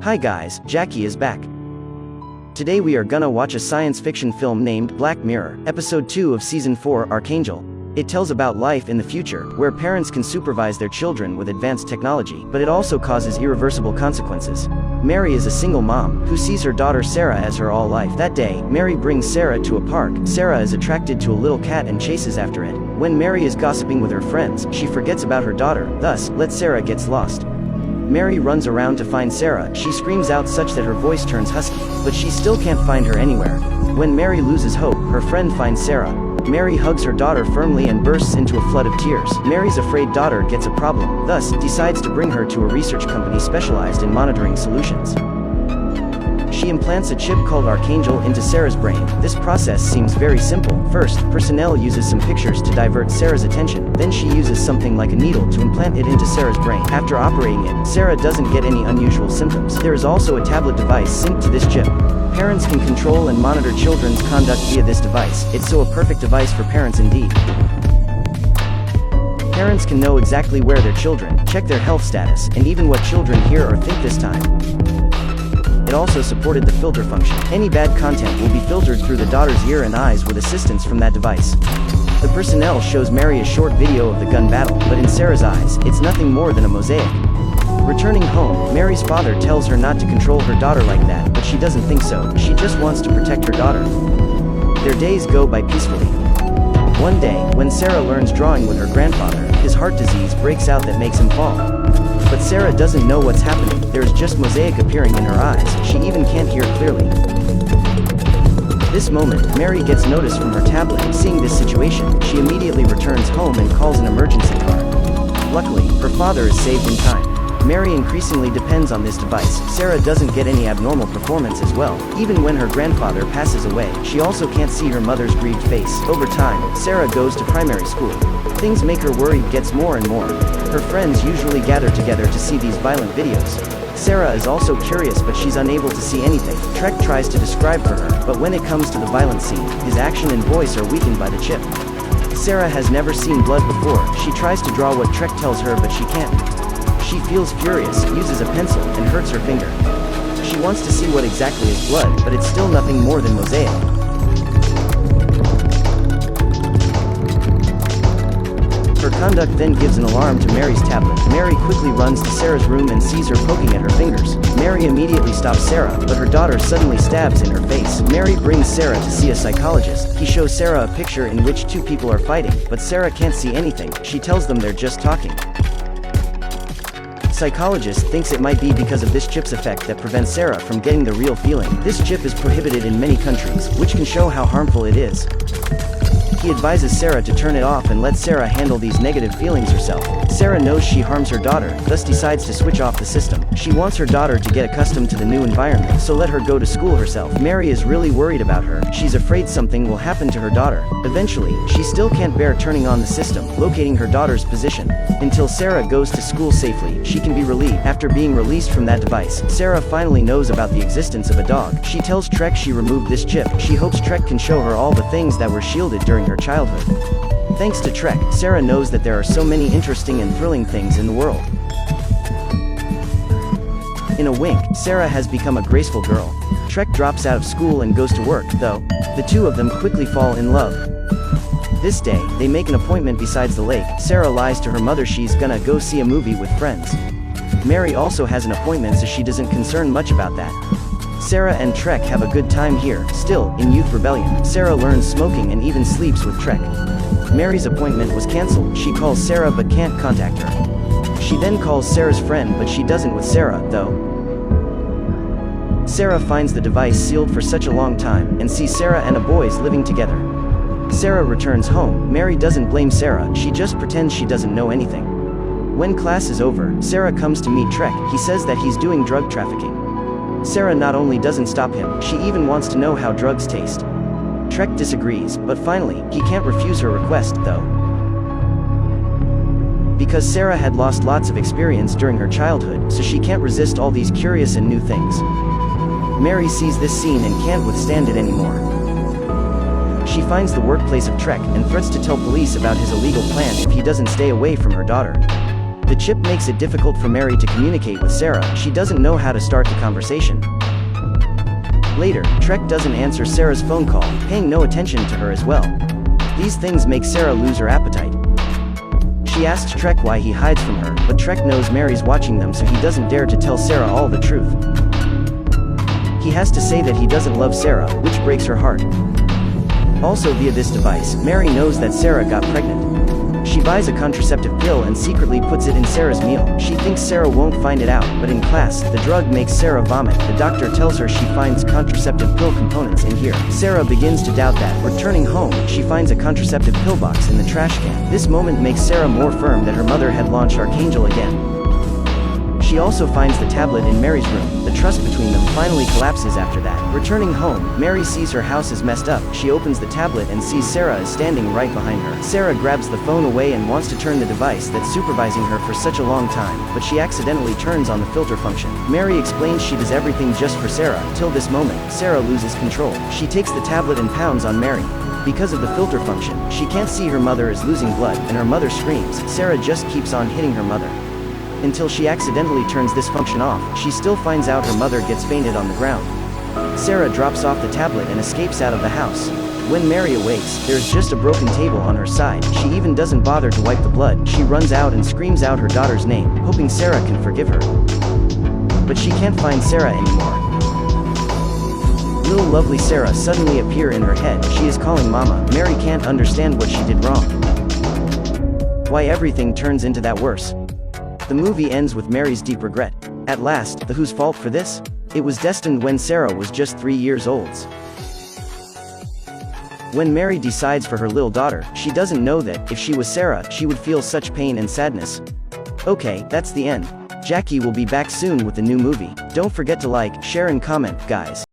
Hi guys, Jackie is back. Today we are gonna watch a science fiction film named Black Mirror, episode 2 of season 4, Archangel. It tells about life in the future, where parents can supervise their children with advanced technology, but it also causes irreversible consequences. Mary is a single mom, who sees her daughter Sarah as her all life. That day, Mary brings Sarah to a park. Sarah is attracted to a little cat and chases after it. When Mary is gossiping with her friends, she forgets about her daughter, thus, Sarah gets lost. Mary runs around to find Sarah. She screams out such that her voice turns husky, but she still can't find her anywhere. When Mary loses hope, her friend finds Sarah. Mary hugs her daughter firmly and bursts into a flood of tears. Mary's afraid daughter gets a problem, thus, decides to bring her to a research company specialized in monitoring solutions. She implants a chip called Archangel into Sarah's brain. This process seems very simple. First, personnel uses some pictures to divert Sarah's attention, then she uses something like a needle to implant it into Sarah's brain. After operating it, Sarah doesn't get any unusual symptoms. There is also a tablet device synced to this chip. Parents can control and monitor children's conduct via this device. It's so a perfect device for parents indeed. Parents can know exactly where their children, check their health status, and even what children hear or think this time. It also supported the filter function. Any bad content will be filtered through the daughter's ear and eyes with assistance from that device. The personnel shows Mary a short video of the gun battle, but in Sarah's eyes, it's nothing more than a mosaic. Returning home, Mary's father tells her not to control her daughter like that, but she doesn't think so. She just wants to protect her daughter. Their days go by peacefully. One day, when Sarah learns drawing with her grandfather, his heart disease breaks out that makes him fall. But Sarah doesn't know what's happening. There's just mosaic appearing in her eyes. She even can't hear clearly. This moment, Mary gets notice from her tablet. Seeing this situation, she immediately returns home and calls an emergency car. Luckily, her father is saved in time. Mary increasingly depends on this device. Sarah doesn't get any abnormal performance as well. Even when her grandfather passes away, she also can't see her mother's grieved face. Over time, Sarah goes to primary school. Things make her worried gets more and more. Her friends usually gather together to see these violent videos. Sarah is also curious, but she's unable to see anything. Trek tries to describe for her, but when it comes to the violent scene, his action and voice are weakened by the chip. Sarah has never seen blood before. She tries to draw what Trek tells her, but she can't. She feels furious, uses a pencil, and hurts her finger. She wants to see what exactly is blood, but it's still nothing more than mosaic. Her conduct then gives an alarm to Mary's tablet. Mary quickly runs to Sarah's room and sees her poking at her fingers. Mary immediately stops Sarah, but her daughter suddenly stabs in her face. Mary brings Sarah to see a psychologist. He shows Sarah a picture in which two people are fighting, but Sarah can't see anything. She tells them they're just talking. Psychologist thinks it might be because of this chip's effect that prevents Sarah from getting the real feeling. This chip is prohibited in many countries, which can show how harmful it is. He advises Sarah to turn it off and let Sarah handle these negative feelings herself. Sarah knows she harms her daughter, thus decides to switch off the system. She wants her daughter to get accustomed to the new environment, so let her go to school herself. Mary is really worried about her. She's afraid something will happen to her daughter. Eventually, she still can't bear turning on the system, locating her daughter's position. Until Sarah goes to school safely, she can be relieved. After being released from that device, Sarah finally knows about the existence of a dog. She tells Trek she removed this chip. She hopes Trek can show her all the things that were shielded during her childhood. Thanks to Trek, Sarah knows that there are so many interesting and thrilling things in the world. In a wink, Sarah has become a graceful girl. Trek drops out of school and goes to work, though. The two of them quickly fall in love. This day, they make an appointment besides the lake. Sarah lies to her mother she's gonna go see a movie with friends. Mary also has an appointment, so she doesn't concern much about that. Sarah and Trek have a good time here. Still, in youth rebellion, Sarah learns smoking and even sleeps with Trek. Mary's appointment was cancelled. She calls Sarah but can't contact her. She then calls Sarah's friend, but she doesn't with Sarah, though. Sarah finds the device sealed for such a long time, and sees Sarah and a boys living together. Sarah returns home. Mary doesn't blame Sarah, she just pretends she doesn't know anything. When class is over, Sarah comes to meet Trek. He says that he's doing drug trafficking. Sarah not only doesn't stop him, she even wants to know how drugs taste. Trek disagrees, but finally, he can't refuse her request, though. Because Sarah had lost lots of experience during her childhood, so she can't resist all these curious and new things. Mary sees this scene and can't withstand it anymore. She finds the workplace of Trek and threats to tell police about his illegal plan if he doesn't stay away from her daughter. The chip makes it difficult for Mary to communicate with Sarah. She doesn't know how to start the conversation. Later, Trek doesn't answer Sarah's phone call, paying no attention to her as well. These things make Sarah lose her appetite. She asks Trek why he hides from her, but Trek knows Mary's watching them, so he doesn't dare to tell Sarah all the truth. He has to say that he doesn't love Sarah, which breaks her heart. Also via this device, Mary knows that Sarah got pregnant. She buys a contraceptive pill and secretly puts it in Sarah's meal. She thinks Sarah won't find it out, but in class, the drug makes Sarah vomit. The doctor tells her she finds contraceptive pill components in here. Sarah begins to doubt that. Returning home, she finds a contraceptive pill box in the trash can. This moment makes Sarah more firm that her mother had launched Archangel again. She also finds the tablet in Mary's room. The trust between them finally collapses after that. Returning home, Mary sees her house is messed up. She opens the tablet and sees Sarah is standing right behind her. Sarah grabs the phone away and wants to turn the device that's supervising her for such a long time, but she accidentally turns on the filter function. Mary explains she does everything just for Sarah. Till this moment, Sarah loses control. She takes the tablet and pounds on Mary. Because of the filter function, she can't see her mother is losing blood, and her mother screams. Sarah just keeps on hitting her mother until she accidentally turns this function off. She still finds out her mother gets fainted on the ground. Sarah drops off the tablet and escapes out of the house. When Mary awakes, there's just a broken table on her side. She even doesn't bother to wipe the blood. She runs out and screams out her daughter's name, hoping Sarah can forgive her. But she can't find Sarah anymore. Little lovely Sarah suddenly appear in her head. She is calling Mama. Mary can't understand what she did wrong. Why everything turns into that worse. The movie ends with Mary's deep regret. At last, the whose fault for this? It was destined when Sarah was just 3 years old. When Mary decides for her little daughter, she doesn't know that, if she was Sarah, she would feel such pain and sadness. Okay, that's the end. Jackie will be back soon with the new movie. Don't forget to like, share and comment, guys.